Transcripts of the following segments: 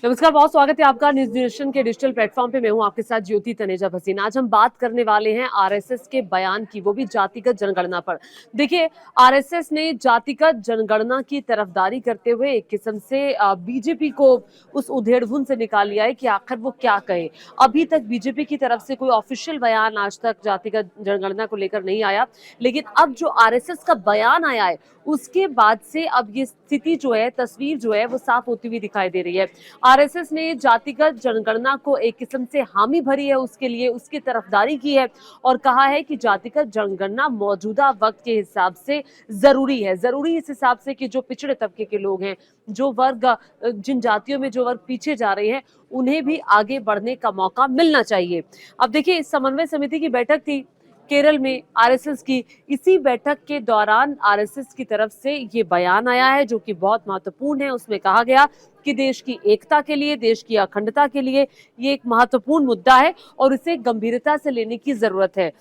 नमस्कार, बहुत स्वागत है आपका न्यूज नेशन के डिजिटल प्लेटफॉर्म पे। मैं हूं आपके साथ ज्योति तनेजा भसीन। आज हम बात करने वाले हैं आरएसएस के बयान की, वो भी जातिगत जनगणना पर। देखिए, आरएसएस ने जातिगत जनगणना की तरफदारी करते हुए एक किस्म से बीजेपी को उस उधेड़बुन से निकाल लिया है कि आखिर वो क्या कहे। अभी तक बीजेपी की तरफ से कोई ऑफिशियल बयान आज तक जातिगत जनगणना को लेकर नहीं आया, लेकिन अब जो आरएसएस का बयान आया है उसके बाद से अब ये स्थिति जो है, तस्वीर जो है, वो साफ होती हुई दिखाई दे रही है। आरएसएस ने जातिगत जनगणना को एक किस्म से हामी भरी है, उसके लिए उसकी तरफदारी की है और कहा है कि जातिगत जनगणना मौजूदा वक्त के हिसाब से जरूरी है। जरूरी इस हिसाब से कि जो पिछड़े तबके के लोग हैं, जो वर्ग, जिन जातियों में जो वर्ग पीछे जा रहे हैं, उन्हें भी आगे बढ़ने का मौका मिलना चाहिए। अब देखिए, इस समन्वय समिति की बैठक थी केरल में आरएसएस की। इसी बैठक के दौरान आरएसएस की तरफ से ये बयान आया है जो कि बहुत महत्वपूर्ण है। उसमें कहा गया कि देश की एकता के लिए, देश की अखंडता के लिए ये एक महत्वपूर्ण मुद्दा है और इसे गंभीरता से लेने की जरूरत है।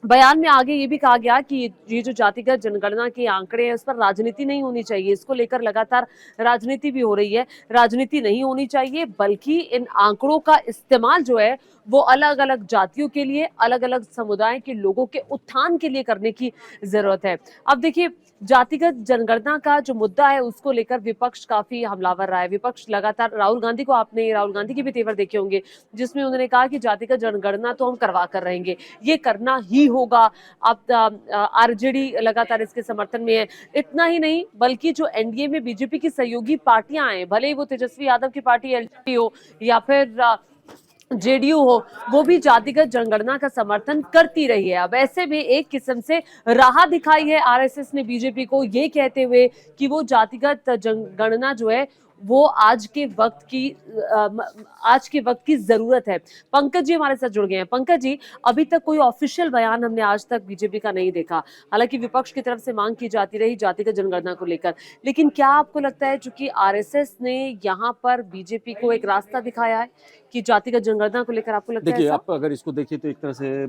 बयान में आगे ये भी कहा गया कि ये जो जातिगत जनगणना के आंकड़े हैं, उस पर राजनीति नहीं होनी चाहिए। इसको लेकर लगातार राजनीति भी हो रही है। राजनीति नहीं होनी चाहिए, बल्कि इन आंकड़ों का इस्तेमाल जो है वो अलग अलग जातियों के लिए, अलग अलग समुदाय के लोगों के उत्थान के लिए करने की जरूरत है। अब देखिए, जातिगत जनगणना का जो मुद्दा है उसको लेकर विपक्ष काफी हमलावर रहा है। विपक्ष लगातार, राहुल गांधी को, आपने राहुल गांधी के भी तेवर देखे होंगे, जिसमें उन्होंने कहा कि जातिगत जनगणना तो हम करवा कर रहेंगे, ये करना ही होगा। अब आरजेडी लगातार इसके समर्थन में है। इतना ही नहीं, बल्कि जो एनडीए में बीजेपी की सहयोगी पार्टियां हैं, भले ही वो तेजस्वी यादव की पार्टी एलजेपी हो या फिर जेडीयू हो, वो भी जातिगत जनगणना का समर्थन करती रही है। अब ऐसे में एक किस्म से राह दिखाई है आरएसएस ने बीजेपी को, ये कहते हुए कि वो जातिगत जनगणना जो है वो आज के वक्त की जरूरत है। पंकज जी हमारे साथ जुड़ गए हैं। पंकज जी, अभी तक कोई ऑफिशियल बयान हमने आज तक बीजेपी का नहीं देखा। हालांकि विपक्ष की तरफ से मांग की जाती रही जातिगत जनगणना को लेकर, लेकिन क्या आपको लगता है चूंकि आरएसएस ने यहाँ पर बीजेपी को एक रास्ता दिखाया है कि जातिगत जनगणना को लेकर, आपको लगता है देखिए, ऐसा? आप अगर इसको देखिए तो एक तरह से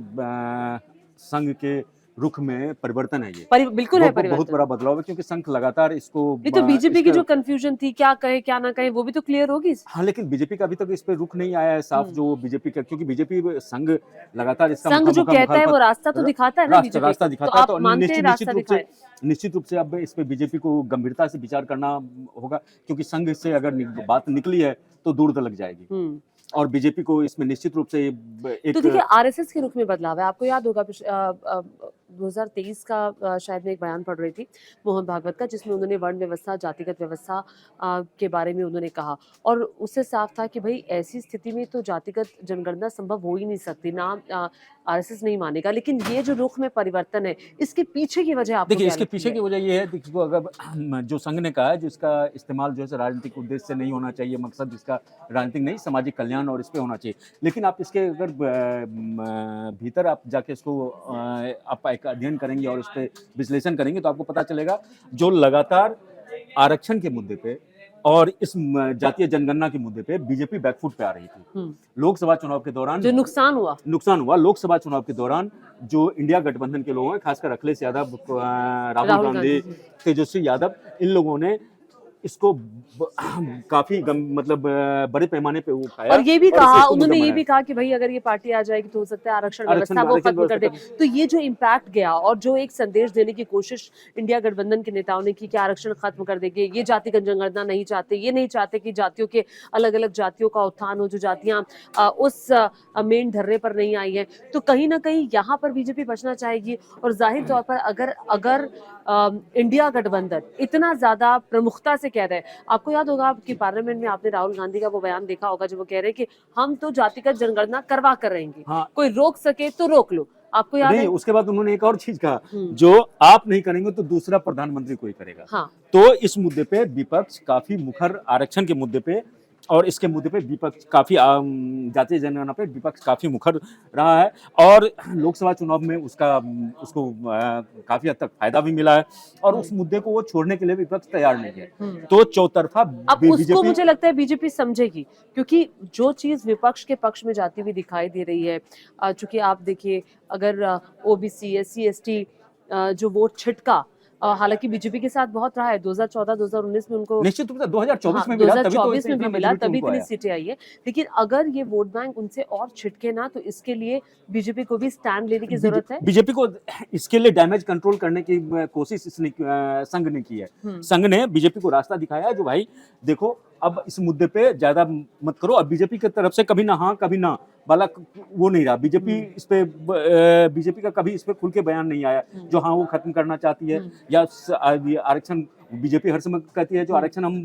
संघ के रुख में परिवर्तन है। ये बिल्कुल है बहुत परिवर्तन। बड़ा बदलाव है, क्योंकि संघ लगातार इसको नहीं तो बीजेपी की जो कंफ्यूजन थी, क्या कहे क्या ना कहे, वो भी तो क्लियर होगी। हाँ, लेकिन बीजेपी का अभी तक इस पे रुख नहीं आया है साफ, जो बीजेपी का, क्योंकि बीजेपी संघ लगातार इसका संघ जो कहता है वो रास्ता तो दिखाता है ना बीजेपी, रास्ता दिखाता है। तो निश्चित रूप से अब इस पे बीजेपी को गंभीरता से विचार करना होगा, क्योंकि संघ से अगर बात निकली है तो दूर तक लग जाएगी और बीजेपी को इसमें निश्चित रूप से एक। तो देखिए, आरएसएस के रुख में बदलाव है। आपको याद होगा 2023 का शायद मैं एक बयान पढ़ रही थी मोहन भागवत का, जिसमें उन्होंने वर्ण व्यवस्था, जातिगत व्यवस्था के बारे में उन्होंने कहा और उससे साफ था कि भाई ऐसी स्थिति में तो जातिगत जनगणना संभव हो ही नहीं सकती ना। आरएसएस नहीं मानेगा, लेकिन ये जो रुख में परिवर्तन है, इसके पीछे की वजह आपको देखिए, क्या इसके लगती पीछे है? की वजह ये है, देखिए, अगर जो संघ ने कहा है, जिसका इस्तेमाल जो है राजनीतिक उद्देश्य से नहीं होना चाहिए, मकसद जिसका राजनीतिक नहीं, सामाजिक कल्याण और इस पे होना चाहिए। लेकिन आप इसके अगर भीतर आप जाके इसको आप एक अध्ययन करेंगे और इस पे विश्लेषण करेंगे तो आपको पता चलेगा, जो लगातार आरक्षण के मुद्दे पे और इस जातीय जनगणना के मुद्दे पे बीजेपी बैकफुट पे आ रही थी। लोकसभा चुनाव के दौरान जो नुकसान हुआ लोकसभा चुनाव के दौरान जो इंडिया गठबंधन के लोग हैं, खासकर अखिलेश यादव, राहुल गांधी, तेजस्वी यादव, इन लोगों ने इसको काफी मतलब बड़े पैमाने पे उठाया और ये भी कहा, उन्होंने ये भी कहा कि भाई अगर ये पार्टी आ जाएगी तो हो सकता है आरक्षण व्यवस्था वो खत्म कर दे। तो ये जो इम्पैक्ट गया और जो एक संदेश देने की कोशिश इंडिया गठबंधन के नेताओं ने की कि आरक्षण खत्म कर देंगे, ये जातिगत जनगणना नहीं चाहते, ये नहीं चाहते कि जातियों के, अलग अलग जातियों का उत्थान हो, जो जातियां उस मेन धरने पर नहीं आई है, तो कहीं ना कहीं यहाँ पर बीजेपी बचना चाहेगी। और जाहिर तौर पर अगर इंडिया गठबंधन इतना ज्यादा प्रमुखता से कह रहे हैं, आपको याद होगा कि पार्लियामेंट में आपने राहुल गांधी का वो बयान देखा होगा जब वो कह रहे हैं कि हम तो जातिगत जनगणना करवा कर रहेंगे। हाँ। कोई रोक सके तो रोक लो, आपको याद है? उसके बाद उन्होंने एक और चीज कहा, जो आप नहीं करेंगे तो दूसरा प्रधानमंत्री कोई करेगा। हाँ। तो इस मुद्दे पे विपक्ष काफी मुखर, आरक्षण के मुद्दे पे और इसके मुद्दे पे विपक्ष काफी, जातीय जनगणना पे विपक्ष काफी मुखर रहा है और लोकसभा चुनाव में उसको काफी हद तक फायदा भी मिला है और उस मुद्दे को वो छोड़ने के लिए विपक्ष तैयार नहीं है। तो चौतरफा अब उसको मुझे लगता है बीजेपी समझेगी, क्योंकि जो चीज विपक्ष के पक्ष में जाती हुई दिखाई दे रही है, चूंकि आप देखिए, अगर ओबीसी, SC, ST जो वोट छिटका हालांकि बीजेपी के साथ बहुत रहा है, 2014-2019 में उनको निश्चित रूप से 2024 हाँ, में मिला, तभी तो 2024 में इतना भी मिला, मेजॉरिटी तभी उनको इतनी आया। सीटें आई है। लेकिन अगर ये वोट बैंक उनसे और छिटके ना, तो इसके लिए बीजेपी को भी स्टैंड लेने की जरूरत है। बीजेपी को इसके लिए डैमेज कंट्रोल करने की कोशिश इसने संघ ने की है। संघ ने बीजेपी को रास्ता दिखाया है, जो भाई देखो अब इस मुद्दे पे ज्यादा मत करो। अब बीजेपी की तरफ से कभी ना हाँ कभी ना वाला वो नहीं रहा। बीजेपी इस पे बीजेपी का कभी इस पे खुल के बयान नहीं आया जो हाँ वो खत्म करना चाहती है, या ये आरक्षण बीजेपी हर समय कहती है जो आरक्षण हम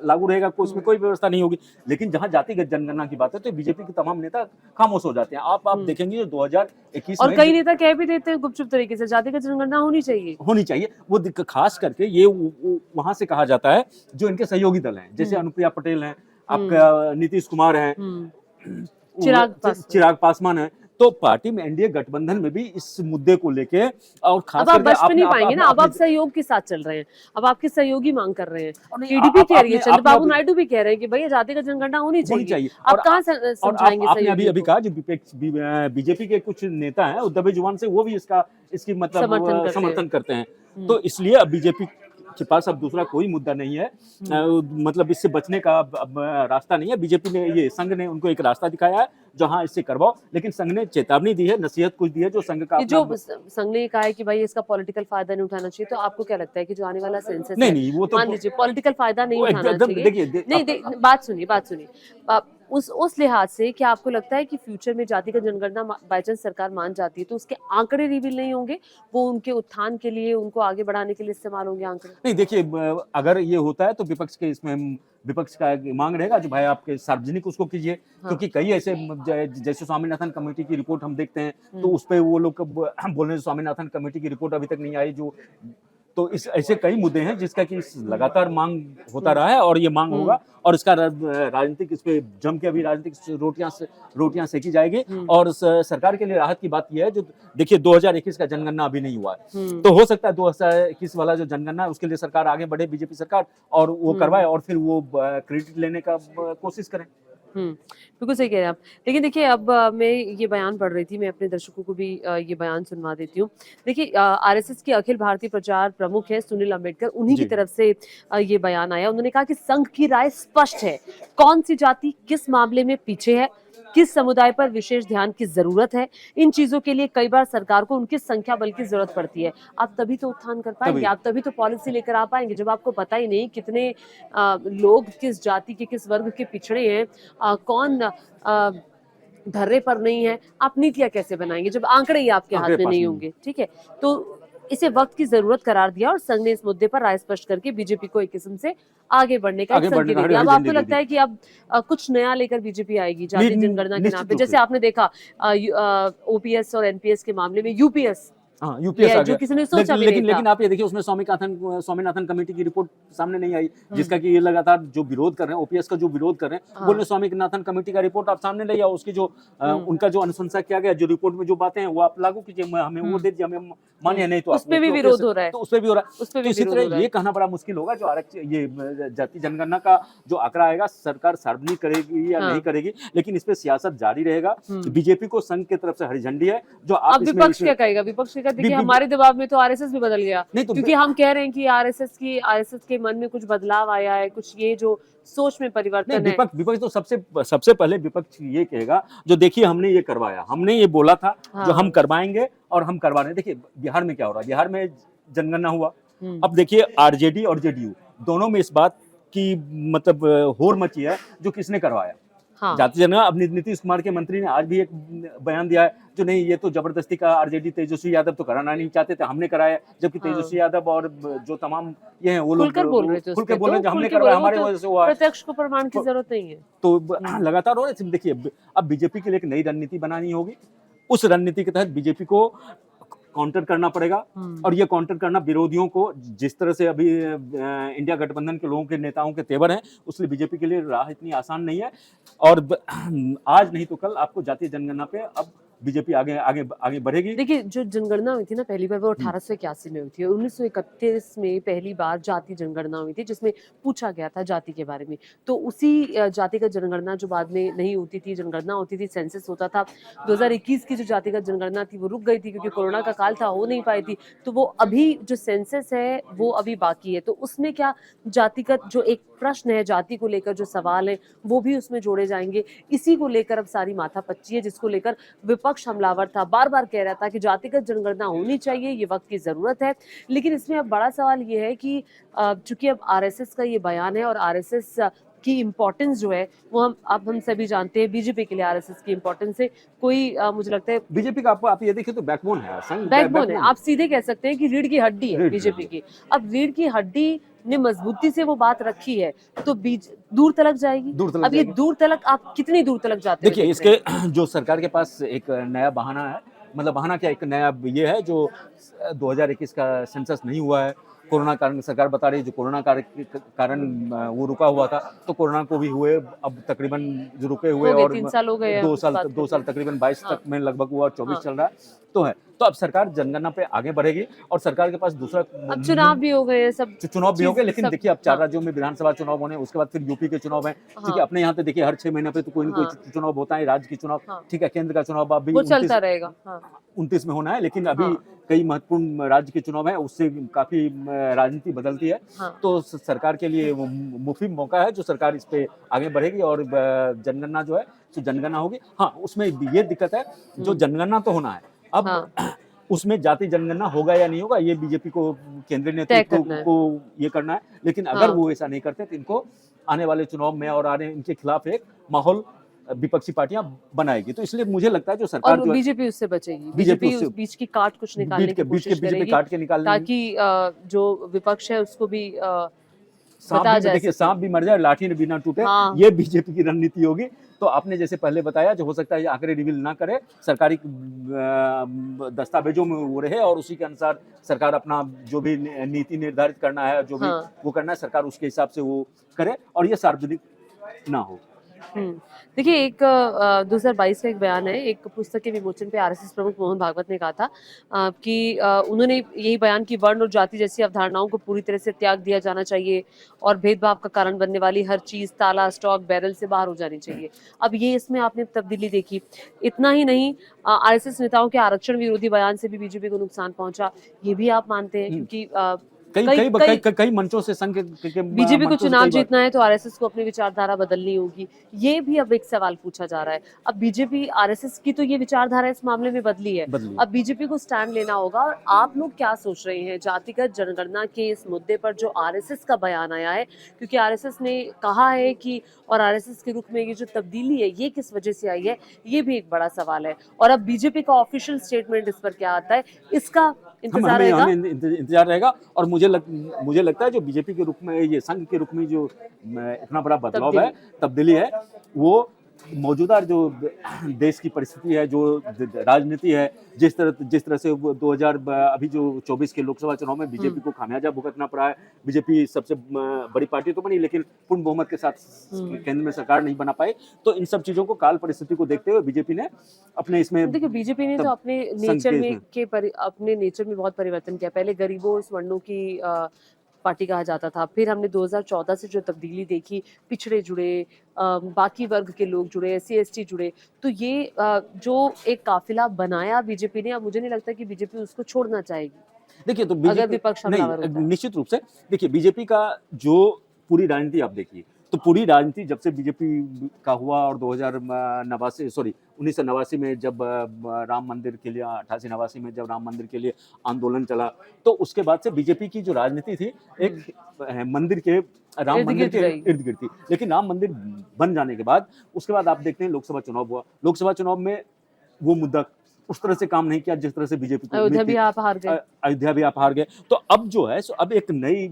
लागू रहेगा कोई उसमें कोई व्यवस्था नहीं होगी। लेकिन जहां जातिगत जनगणना की बात है तो बीजेपी के तमाम नेता खामोश हो जाते हैं। आप देखेंगे जो 2021 और में कई नेता कह भी देते हैं गुपचुप तरीके से जातिगत जनगणना होनी चाहिए। होनी चाहिए, वो खास करके ये वहां से कहा जाता है जो इनके सहयोगी दल हैं, जैसे अनुप्रिया पटेल हैं, आपका नीतीश कुमार हैं, चिराग पासवान है। तो पार्टी में एनडीए गठबंधन में भी इस मुद्दे को लेके और खास अब आप करके बच में नहीं पाएंगे ना, अब आप सहयोग के साथ चल रहे हैं, अब आपकी सहयोगी मांग कर रहे हैं। नहीं, टीडीपी कह रही है, आपने चंद्रबाबू नायडू भी कह रहे हैं कि भैया जातिगत जनगणना होनी चाहिए। आप कहाँ समझाएंगे आपने अभी सहयोगियों को? कहा जो बीजेपी के कुछ नेता हैं वो दबे जुबान से वो भी इसकी मतलब समर्थन करते हैं। तो इसलिए अब बीजेपी के पास अब दूसरा कोई मुद्दा नहीं है, मतलब इससे बचने का अब रास्ता नहीं है। बीजेपी ने ये संघ ने उनको एक रास्ता दिखाया है जो हाँ इससे करवाओ, लेकिन संघ ने चेतावनी दी है, नसीहत कुछ दी है जो संघ का जो संघ ने कहा है कि भाई इसका पॉलिटिकल फायदा नहीं उठाना चाहिए। तो आपको क्या लगता है कि जो आने वाला सेंसस है, नहीं वो तो मान लीजिए पॉलिटिकल फायदा नहीं उठाना चाहिए, नहीं बात सुनिए उस लिहाज से क्या आपको लगता है कि फ्यूचर में जातिगत जनगणना बाई चांस सरकार मान जाती है तो उसके आंकड़े रिवील नहीं होंगे, वो उनके उत्थान के लिए, उनको आगे बढ़ाने के लिए इस्तेमाल होंगे आंकड़े? नहीं देखिए, अगर ये होता है तो विपक्ष का मांग रहेगा जो भाई आपके सार्वजनिक उसको कीजिए। हाँ। क्योंकि कई ऐसे जैसे स्वामीनाथन कमेटी की रिपोर्ट हम देखते हैं तो उस पे वो लोग बोल रहे हैं स्वामीनाथन कमेटी की रिपोर्ट अभी तक नहीं आई, जो तो इस ऐसे कई मुद्दे हैं जिसका कि लगातार मांग होता रहा है और ये मांग होगा और इसका राजनीतिक इस पे जम के अभी राजनीतिक रोटियां सेकी जाएगी। और सरकार के लिए राहत की बात यह है जो देखिए 2021 का जनगणना अभी नहीं हुआ है, तो हो सकता है 2021 वाला जो जनगणना है उसके लिए सरकार आगे बढ़े, बीजेपी सरकार, और वो करवाए और फिर वो क्रेडिट लेने का कोशिश करें। बिल्कुल सही कह रहे हैं आप। लेकिन देखिए अब मैं ये बयान पढ़ रही थी, मैं अपने दर्शकों को भी ये बयान सुनवा देती हूँ। देखिए आरएसएस के अखिल भारतीय प्रचार प्रमुख है सुनील अंबेडकर, उन्हीं की तरफ से ये बयान आया। उन्होंने कहा कि संघ की राय स्पष्ट है, कौन सी जाति किस मामले में पीछे है, किस समुदाय पर विशेष ध्यान की जरूरत है, इन चीजों के लिए कई बार सरकार को उनकी संख्या बल की जरूरत पड़ती है। आप तभी तो उत्थान कर पाएंगे, आप तभी तो पॉलिसी लेकर आ पाएंगे जब आपको पता ही नहीं कितने लोग किस जाति के किस वर्ग के पिछड़े हैं, कौन धर्रे पर नहीं है। आप नीतियां कैसे बनाएंगे जब आंकड़े ही आपके हाथ में नहीं होंगे? ठीक है, तो इसे वक्त की जरूरत करार दिया और संघ ने इस मुद्दे पर राय स्पष्ट करके बीजेपी को एक किस्म से आगे बढ़ने का संकेत दिया। अब आपको लगता है कि अब कुछ नया लेकर बीजेपी आएगी जाति जनगणना के नाम पे? जैसे आपने देखा ओपीएस और एनपीएस के मामले में यूपीएस, हाँ यूपीएस जो किसी ने सोचा भी नहीं था। लेकिन आप ये देखिए उसमें स्वामीनाथन कमेटी की रिपोर्ट सामने नहीं आई, जिसका कि ये लगातार जो विरोध कर रहे हैं, ओपीएस का जो विरोध कर रहे हैं, बोल रहे स्वामीनाथन कमेटी का रिपोर्ट आप सामने ले आओ, उसकी जो उनका जो अनुशंसा किया गया, जो रिपोर्ट में जो बातें हैं वो आप लागू कीजिए, हमें वो दे दीजिए, हमें मानिए, नहीं तो उसपे भी विरोध हो रहा है, तो उसपे भी हो रहा है। तो इसी तरह ये कहना बड़ा मुश्किल होगा जो ये जाति जनगणना का जो आंकड़ा आएगा सरकार सार्वजनिक करेगी या नहीं करेगी, लेकिन इस पे सियासत जारी रहेगा। बीजेपी को संघ की तरफ से हरी झंडी है। जो आप विपक्ष क्या कहेगा? विपक्ष क्या, देखिए हमारे दबाव में तो आरएसएस भी बदल गया, क्योंकि हम कह रहे हैं कि आरएसएस के मन में कुछ बदलाव आया है, कुछ ये जो सोच में परिवर्तन है। विपक्ष तो सबसे पहले विपक्ष ये कहेगा जो देखिए हमने ये करवाया, हमने ये बोला था जो हम करवाएंगे और हम करवा रहे हैं। देखिए बिहार में क्या हो रहा है, बिहार में जनगणना हुआ, अब देखिए आरजेडी और जेडीयू दोनों में इस बात की मतलब होड़ मची है जो किसने करवाया। जाति जनगणना, अब नीतीश कुमार के मंत्री ने आज भी एक बयान दिया है जो नहीं ये तो जबरदस्ती का, आरजेडी तेजस्वी यादव तो कराना नहीं चाहते थे, हमने कराया, जबकि तेजस्वी यादव और जो तमाम ये हैं वो लोग खुलकर बोल रहे थे हमने करवाया, हमारे वजह से हुआ। प्रत्यक्ष को प्रमाण की जरूरत नहीं है। तो लगातार हो रहे। देखिए अब बीजेपी के लिए एक नई रणनीति बनानी होगी, उस रणनीति के तहत बीजेपी को काउंटर करना पड़ेगा, और ये काउंटर करना विरोधियों को जिस तरह से अभी इंडिया गठबंधन के लोगों के नेताओं के तेवर हैं, उसलिए बीजेपी के लिए राह इतनी आसान नहीं है। और आज नहीं तो कल आपको जातीय जनगणना पे अब बीजेपी आगे आगे आगे बढ़ेगी। देखिए, जो जनगणना हुई थी ना पहली बार, वो 1881 में हुई थी और 1931 में पहली बार जाति जनगणना हुई थी, जिसमें पूछा गया था जाति के बारे में। तो उसी जातिगत जनगणना जो बाद में नहीं होती थी, जनगणना होती थी, सेंसस होता था। 2021 की जो जातिगत जनगणना थी, वो रुक गई थी क्योंकि कोरोना का काल था, हो नहीं पाई थी। तो वो अभी जो सेंसस है, वो अभी बाकी है। तो उसमें क्या जातिगत जो एक प्रश्न है, जाति को लेकर जो सवाल है, वो भी उसमें जोड़े जाएँगे। इसी को लेकर अब सारी माथापच्ची है, जिसको लेकर विपक्ष हमलावर था, बार-बार कह रहा था कि जातिगत जनगणना होनी चाहिए, ये वक्त की ज़रूरत है। लेकिन इसमें अब बड़ा सवाल ये है कि चूँकि अब आरएसएस का ये बयान है और आरएसएस की इम्पोर्टेंस जो है, वो हम सभी जानते हैं, बीजेपी के लिए आरएसएस की इम्पोर्टेंस है। कोई मुझे लगता है बीजेपी का आप ये देखिए तो बैकबोन है, संघ बैकबोन है। आप सीधे कह सकते हैं कि रीढ़ की हड्डी है रीढ़ की बीजेपी हड्डी की। अब रीढ़ की हड्डी ने मजबूती से वो बात रखी है, तो बीज दूर तलक जाएगी। दूर तलक अब ये जाएगी। दूर तलक आप कितनी दूर तलक जाते हुए देखिए देख रहे हैं? इसके जो सरकार के पास एक नया बहाना है, मतलब बहाना क्या, एक नया ये है जो 2021 का सेंसस नहीं हुआ है, कोरोना कारण सरकार बता रही है, जो कोरोना कारण वो रुका हुआ था, तो कोरोना को भी हुए अब तकरीबन जो रुके हुए हो गए और 3 साल हो गए हैं 2 इस साल बात 2 साल तकरीबन 22 हाँ। तक में लगभग हुआ और 24 हाँ। चल रहा है, तो है। तो अब सरकार जनगणना पे आगे बढ़ेगी और सरकार के पास दूसरा अब चुनाव भी हो गए हैं, सब चुनाव भी हो गए, लेकिन सब देखिए अब 4 हाँ, राज्यों में विधानसभा चुनाव होने, उसके बाद फिर यूपी के चुनाव हैं, ठीक है। हाँ, अपने यहाँ पे देखिए हर 6 महीने पे तो कोई न कोई हाँ, चुनाव होता है, राज्य की चुनाव, हाँ, ठीक है, केंद्र का चुनाव अभी वो 29 चलता रहेगा। हाँ, 29 में होना है, लेकिन अभी हाँ, कई महत्वपूर्ण राज्य के चुनाव हैं, उससे काफ़ी राजनीति बदलती है। हाँ, तो सरकार के लिए वो मुफीम मौका है, जो सरकार इस पे आगे बढ़ेगी और जनगणना जो है, तो जनगणना होगी। हाँ, उसमें ये दिक्कत है, जो जनगणना तो होना है, अब हाँ, उसमें जाति जनगणना होगा या नहीं होगा, ये बीजेपी को, केंद्रीय तय नेतृत्व करना है। को ये करना है। लेकिन अगर हाँ, वो ऐसा नहीं करते, तो इनको आने वाले चुनाव में और आने इनके खिलाफ एक माहौल विपक्षी पार्टियां बनाएगी। तो इसलिए मुझे लगता है जो सरकार और जो है, बीजेपी उससे बचेगी। बीजेपी बीजेपी उससे उस बीच की काट कुछ निकालने की बीच के कोशिश बीच में करेगी, काट के निकालने, ताकि जो विपक्ष है उसको भी सांप बता भी जा देखिए, सके। सांप भी मर जाए लाठी भी ना टूटे, हाँ, ये बीजेपी की रणनीति होगी। तो आपने जैसे पहले बताया, जो हो सकता है ये आंकड़े रिवील ना करे, सरकारी दस्तावेजों में वो रहे और उसी के अनुसार सरकार अपना जो भी नीति निर्धारित करना है, जो भी हाँ। वो करना है, सरकार उसके हिसाब से वो करे और ये सार्वजनिक ना हो। देखिए, एक 2022 का एक बयान है, एक पुस्तक के विमोचन पे आरएसएस प्रमुख मोहन भागवत ने कहा था कि उन्होंने यही बयान कि वर्ण और जाति जैसी अवधारणाओं को पूरी तरह से त्याग दिया जाना चाहिए और भेदभाव का कारण बनने वाली हर चीज ताला, स्टॉक, बैरल से बाहर हो जानी चाहिए। अब ये इसमें आपने तब्दीली देखी। इतना ही नहीं, आरएसएस नेताओं के आरक्षण विरोधी बयान से भी बीजेपी को नुकसान पहुंचा, ये भी आप मानते हैं? क्योंकि कई मंचों से संघ के बीजेपी को मंचों से चुनाव कई बार जीतना है तो आरएसएस को अपनी विचारधारा बदलनी होगी। ये भी अब एक सवाल पूछा जा रहा है। अब बीजेपी आरएसएस की तो ये विचारधारा इस मामले में बदली है। बदली। अब बीजेपी को स्टैंड लेना होगा। और आप लोग क्या सोच रहे हैं जातिगत जनगणना के इस मुद्दे पर जो आरएसएस का बयान आया है? क्योंकि आरएसएस ने कहा है कि, और आरएसएस के रुख में ये जो तब्दीली है ये किस वजह से आई है, ये भी एक बड़ा सवाल है। और अब बीजेपी का ऑफिशियल स्टेटमेंट इस पर क्या आता है, इसका इंतजार रहेगा। हमें इंतजार रहेगा। और मुझे लगता है जो बीजेपी के रुख में, ये संघ के रुख में जो इतना बड़ा बदलाव है, तब्दीली है, वो मौजूदा जो देश की परिस्थिति है, जो राजनीति है, जिस तरह से 2000 अभी जो 24 के लोकसभा चुनाव में बीजेपी को खामियाजा भुगतना पड़ा है। बीजेपी सबसे बड़ी पार्टी तो बनी, लेकिन पूर्ण बहुमत के साथ केंद्र में सरकार नहीं बना पाई। तो इन सब चीजों को, काल परिस्थिति को देखते हुए बीजेपी ने अपने इसमें, देखिए, बीजेपी ने तो अपने नेचर में बहुत परिवर्तन किया। पहले गरीबों और स्वर्णों की पार्टी कहा जाता था। फिर हमने 2014 से जो तब्दीली देखी, पिछड़े जुड़े, बाकी वर्ग के लोग जुड़े, SC ST जुड़े। तो ये जो एक काफिला बनाया बीजेपी ने, अब मुझे नहीं लगता कि बीजेपी उसको छोड़ना चाहेगी। देखिए तो अगर विपक्ष हमलावर होता है। निश्चित रूप से देखिए, बीजेपी का जो पूरी राजनीति आप देखिए, तो पूरी राजनीति जब से बीजेपी का हुआ और 1989 में जब राम मंदिर के लिए, 88-89 में जब राम मंदिर के लिए आंदोलन चला, तो उसके बाद से बीजेपी की जो राजनीति थी, एक राम मंदिर के इर्द गिर्द थी। लेकिन राम मंदिर बन जाने के बाद, उसके बाद आप देखते हैं लोकसभा चुनाव हुआ। लोकसभा चुनाव में वो मुद्दा उस तरह से काम नहीं किया जिस तरह से बीजेपी को अयोध्या भी आप हार गए। अयोध्या भी आप हार गए। तो अब जो है, सो अब एक नई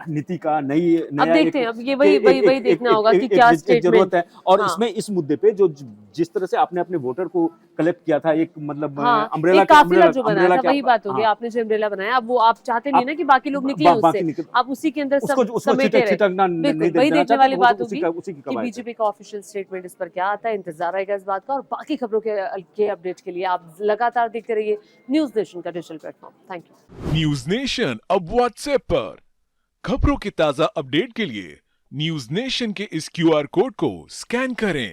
नीति का नया देखते हैं, अब ये वही देखना होगा कि क्या एक स्टेटमेंट। जरूरत है। और हाँ। इसमें इस मुद्दे पे जो जिस तरह से आपने अपने वोटर को कलेक्ट किया था, एक मतलब हाँ, अम्ब्रेला एक काफिला जो बनाया था के वही आप, बात हो गई। हाँ, आपने जो अम्ब्रेला बनाया, अब वो आप चाहते नहीं आप ना कि बाकी लोग निकलें बाकी उससे, निकल आप उसी के अंदर सब उसको समेटे रहे। छिटकना बिल्कुल, नहीं वही देना देखने चाहते, वाली तो बात उसी होगी का उसी की कि कवायद है। बीजेपी का ऑफिशियल स्टेटमेंट इस पर क्या आता है। इंतजार रहेगा इस बात का, और बाकी खबरों के अपडेट के लिए आप लगातार देखते रहिए न्यूज नेशन का digital platform. Thank you. News nation अब व्हाट्सएप पर खबरों की ताजा अपडेट के लिए न्यूज नेशन के इस क्यूआर कोड को स्कैन करें